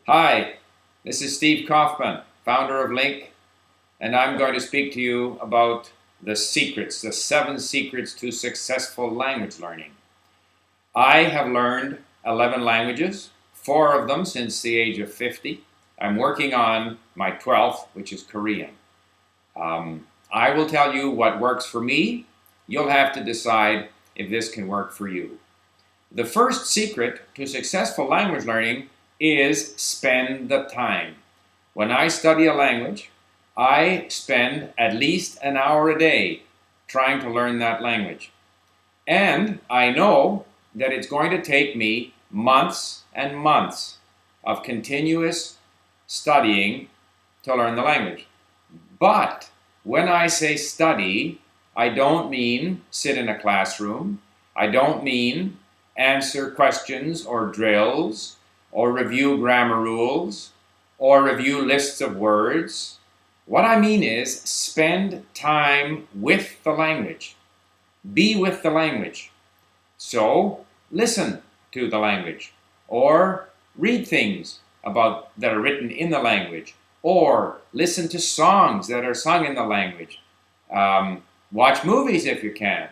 Hi, this is Steve Kaufman, founder of LingQ, and I'm going to speak to you about the secrets, the 7 secrets to successful language learning. I have learned 11 languages, 4 of them since the age of 50. I'm working on my 12th, which is Korean. I will tell you what works for me. You'll have to decide if this can work for you. The first secret to successful language learning is spend the time. When I study a language, I spend at least an hour a day trying to learn that language. And I know that it's going to take me months and months of continuous studying to learn the language. But when I say study, I don't mean sit in a classroom. I don't mean answer questions or drills, or review grammar rules, or review lists of words. What I mean is spend time with the language. Be with the language. So listen to the language, or read things that are written in the language, or listen to songs that are sung in the language. Watch movies if you can.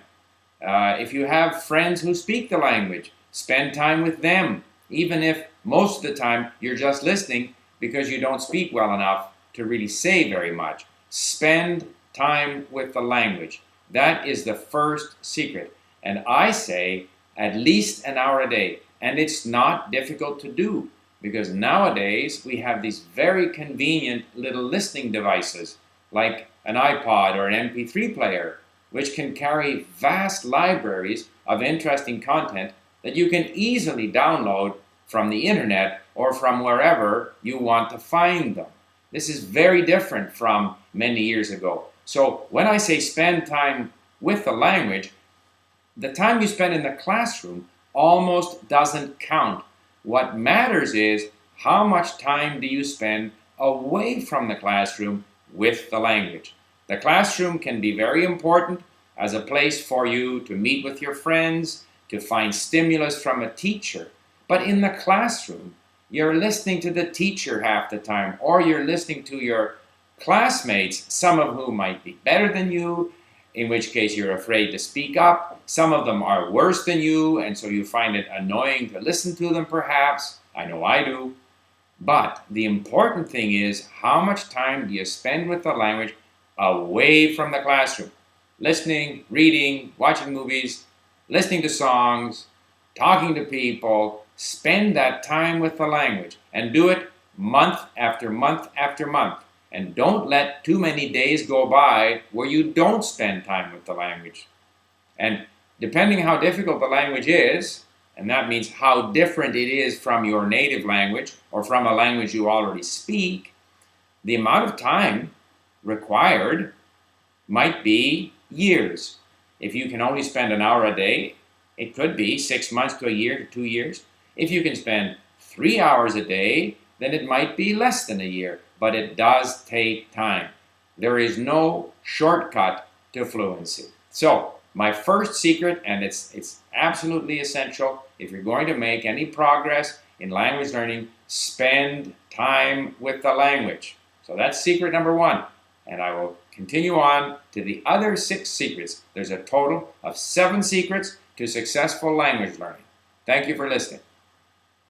If you have friends who speak the language, spend time with them, even if most of the time you're just listening because you don't speak well enough to really say very much. Spend time with the language. That is the first secret. And I say at least an hour a day. And it's not difficult to do because nowadays we have these very convenient little listening devices like an iPod or an MP3 player, which can carry vast libraries of interesting content that you can easily download from the internet or from wherever you want to find them. This is very different from many years ago. So when I say spend time with the language, the time you spend in the classroom almost doesn't count. What matters is how much time do you spend away from the classroom with the language. The classroom can be very important as a place for you to meet with your friends, to find stimulus from a teacher. But in the classroom, you're listening to the teacher half the time, or you're listening to your classmates, some of whom might be better than you, in which case you're afraid to speak up. Some of them are worse than you, and so you find it annoying to listen to them perhaps. I know I do. But the important thing is, how much time do you spend with the language away from the classroom? Listening, reading, watching movies, listening to songs, talking to people. Spend that time with the language and do it month after month after month. And don't let too many days go by where you don't spend time with the language. And depending how difficult the language is, and that means how different it is from your native language or from a language you already speak, the amount of time required might be years. If you can only spend an hour a day, it could be 6 months to a year to 2 years. If you can spend 3 hours a day, then it might be less than a year, but it does take time. There is no shortcut to fluency. So, my first secret, and it's absolutely essential, if you're going to make any progress in language learning, spend time with the language. So that's secret number 1. And I will continue on to the other 6 secrets. There's a total of 7 secrets to successful language learning. Thank you for listening.